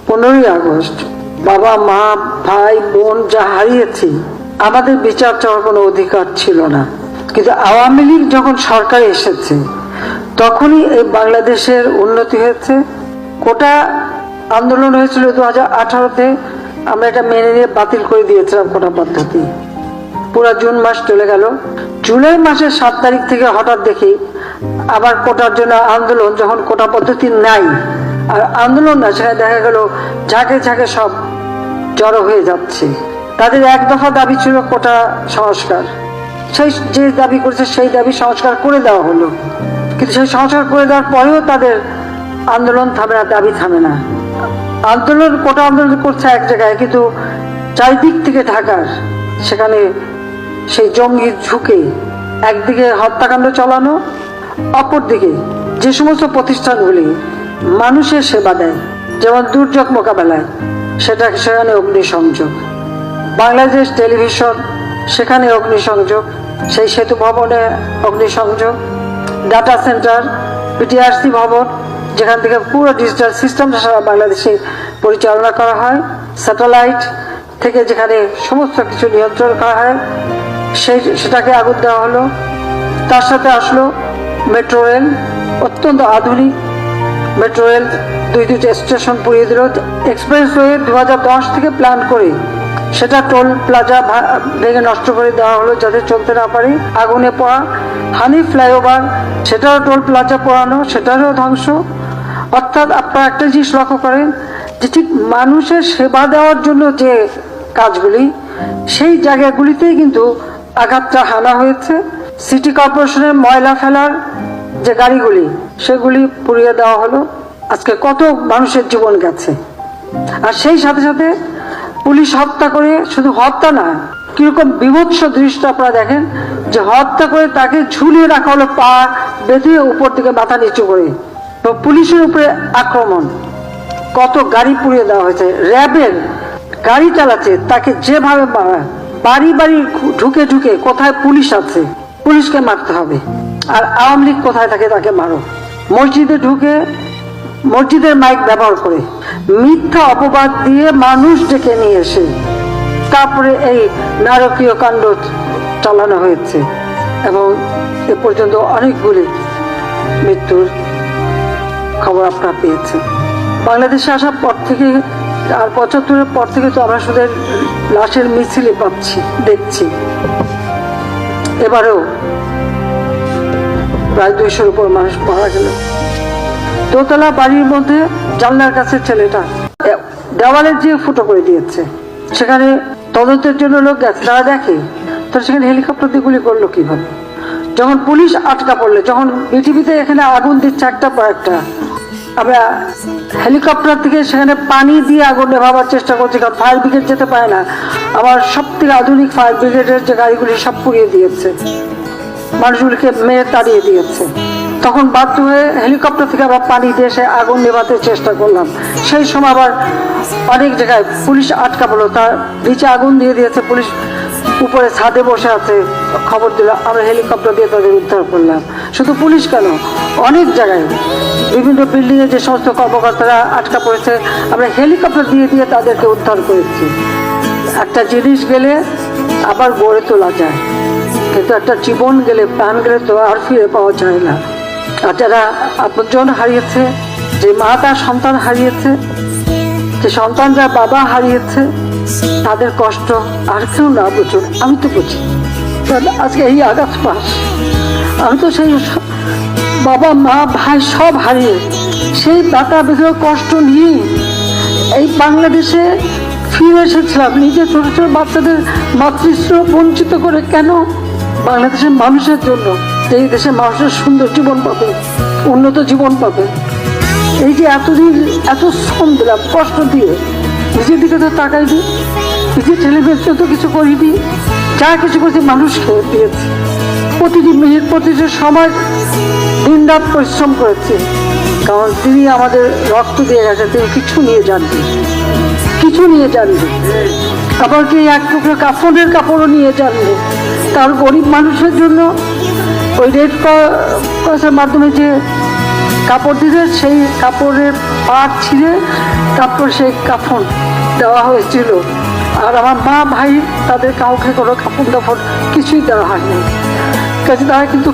15ই August বাবা মা ভাই বোন যা হারিয়েছি, আমাদের বিচার চাওয়ার কোনো অধিকার ছিল না। কিন্তু আওয়ামী লীগ যখন সরকারে এসেছে তখনই এই বাংলাদেশের উন্নতি হয়েছে। কোটা আন্দোলন হয়েছিল 2018-তে, আমরা এটা মেনে নিয়ে বাতিল করে দিয়েছিলাম কোটা পদ্ধতি। পুরো জুন মাস চলে গেল। জুলাই মাসের 7 তারিখ থেকে হঠাৎ দেখি আবার কোটার জন্য আন্দোলন, যখন কোটা পদ্ধতি নাই আর আন্দোলন না, সেখানে দেখা গেল ঝাঁকে ঝাঁকে সব জড়ো হয়ে যাচ্ছে। তাদের এক দফা দাবি ছিল কোটা সংস্কার, সেই যে দাবি করেছে সেই দাবি সংস্কার করে দেওয়া হলো। কিন্তু সেই সংস্কার করে দেওয়ার পরেও তাদের আন্দোলন থামে না, দাবি থামে না। আন্দোলন কোটা আন্দোলন করছে এক জায়গায়, কিন্তু চারিদিক থেকে ঢাকার সেখানে সেই জঙ্গি ঝুঁকে একদিকে হত্যাকাণ্ড চালানো, অপরদিকে যে সমস্ত প্রতিষ্ঠানগুলি মানুষের সেবা দেয়, যেমন দুর্যোগ মোকাবেলায়, সেখানে অগ্নিসংযোগ। বাংলাদেশ টেলিভিশন, সেখানে অগ্নিসংযোগ। সেই সেতু ভবনে অগ্নিসংযোগ। ডাটা সেন্টার, পিটিআরসি ভবন, যেখান থেকে পুরো ডিজিটাল সিস্টেমটা সারা বাংলাদেশে পরিচালনা করা হয়, স্যাটেলাইট থেকে যেখানে সমস্ত কিছু নিয়ন্ত্রণ করা হয়, সেটাকে আগুন দেওয়া হলো। তার সাথে আসলো মেট্রো রেল, অত্যন্ত আধুনিক মেট্রো রেল, দুইটা স্টেশন পুড়িয়ে দিল। এক্সপ্রেসওয়ে 2010 থেকে প্ল্যান করে সেটা টোল প্লাজা ভেঙে নষ্ট করে দেওয়া হলো যাতে চলতে না পারে। আগুনে পড়া হানি ফ্লাইওভার, সেটারও টোল প্লাজা পোড়ানো, সেটারও ধ্বংস। অর্থাৎ আপনারা একটা জিনিস লক্ষ্য করেন যে ঠিক মানুষের সেবা দেওয়ার জন্য যে কাজগুলি, সেই জায়গাগুলিতেই কিন্তু আঘাতটা হানা হয়েছে। সিটি কর্পোরেশনের ময়লা ফেলার যে গাড়িগুলি, সেগুলি পুড়িয়ে দেওয়া হলো। আজকে কত মানুষের জীবন গেছে। আর সেই সাথে সাথে পুলিশ হত্যা করে, শুধু হত্যা না, কিরকম বিভৎস দৃশ্য আপনারা দেখেন যে হত্যা করে তাকে ঝুলিয়ে রাখা হলো, পা বেঁধে উপর দিকে মাথা নিচু করে। তো পুলিশের উপরে আক্রমণ, কত গাড়ি পুড়িয়ে দেওয়া হয়েছে। র্যাবের গাড়ি চালাচ্ছে, তাকে যেভাবে বাড়ি বাড়ি ঢুকে ঢুকে কোথায় পুলিশ আছে, পুলিশকে মারতে হবে। আর আওয়ামী লীগ কোথায় থাকে, তাকে মারো। মসজিদে ঢুকে মসজিদের মাইক ব্যবহার করে মিথ্যা অপবাদ দিয়ে মানুষ ডেকে নিয়ে এসে তারপরে এই নারকীয় কাণ্ড চালানো হয়েছে। এবং এ পর্যন্ত অনেকগুলি মৃত্যুর খবর আপনারা পেয়েছেন। বাংলাদেশে আসার পর থেকে আর 75-এর পর থেকে তো আমরা শুধু লাশের মিছিলে পাচ্ছি, দেখছি। এবারেও প্রায় 200-র উপর মানুষ মারা গেল। দোতলা বাড়ির মধ্যে জানলার কাছে ছেলেটা দেওয়ালে যে ফুটো করে দিয়েছে, সেখানে তদন্তের জন্য লোক গেছে, তারা দেখে তারা সেখানে হেলিকপ্টার দিয়ে গুলি করলো কিভাবে। যখন পুলিশ আটকা পড়লে, যখন পৃথিবীতে এখানে আগুন দিচ্ছে একটা পর একটা, আমরা হেলিকপ্টার থেকে সেখানে পানি দিয়ে আগুন নেভাবার চেষ্টা করছি, কারণ ফায়ার ব্রিগেড যেতে পারে না। আমার সব থেকে আধুনিক ফায়ার ব্রিগেডের যে গাড়িগুলি সব পুড়িয়ে দিয়েছে, মানুষগুলিকে মেরে তাড়িয়ে দিয়েছে। তখন বাধ্য হয়ে হেলিকপ্টার থেকে আবার পানি দিয়ে সে আগুন নেভাতে চেষ্টা করলাম। সেই সময় আবার অনেক জায়গায় পুলিশ আটকা পড়লো, তার নিচে আগুন দিয়ে দিয়েছে, পুলিশ উপরে ছাদে বসে আছে, খবর দিল, আমরা হেলিকপ্টার দিয়ে তাদের উদ্ধার করলাম। শুধু পুলিশ কেন, অনেক জায়গায় বিভিন্ন বিল্ডিংয়ে যে সমস্ত কর্মকর্তারা আটকা পড়েছে, আমরা হেলিকপ্টার দিয়ে দিয়ে তাদেরকে উদ্ধার করেছি। একটা জিনিস গেলে আবার গড়ে তোলা যায়, কিন্তু একটা জীবন গেলে, প্রাণ গেলে তো আর ফিরে পাওয়া যায় না। আর যারা আপনজন হারিয়েছে, যে মা তার সন্তান হারিয়েছে, যে সন্তানরা বাবা হারিয়েছে, তাদের কষ্ট আর কেউ না বুঝুক, আমি তো বুঝি। আজকে এই আগস্ট মাস, আমি তো সেই বাবা মা ভাই সব হারিয়ে সেই ব্যথা বেদনা কষ্ট নিয়ে এই বাংলাদেশে ফিরে এসেছিলাম। নিজে ছোট ছোট বাচ্চাদের মাতৃস্নেহ বঞ্চিত করে কেন? বাংলাদেশের মানুষের জন্য, এই দেশের মানুষের সুন্দর জীবন পাবে, উন্নত জীবন পাবে। এই যে এতদিন এত শ্রম দিলাম, কষ্ট দিয়ে, নিজের দিকে তো তাকাইনি, নিজের টেলিভিশন তো কিছু করিনি, যা কিছু করছি মানুষকে দিয়েছি। প্রতিটি মিনিট, প্রতিটি সময় দিন রাত পরিশ্রম করেছি, কারণ তিনি আমাদের রক্ত দিয়ে গেছে, তিনি কিছু নিয়ে যাননি, কিছু নিয়ে যাননি। আবার কি এক টুকরো কাপড়ের কাপড়ও নিয়ে যাননি। তার গরিব মানুষের জন্য ওই রেড ক্রসের মাধ্যমে যে কাপড় দিলে সেই কাপড়ের পাট ছিঁড়ে তারপর সেই কাফন দেওয়া হয়েছিল। আর আমার মা ভাই তাদের কাউকে কোনো কাপড় দাপড় কিছুই দেওয়া হয়নি। কাজে তারা কিন্তু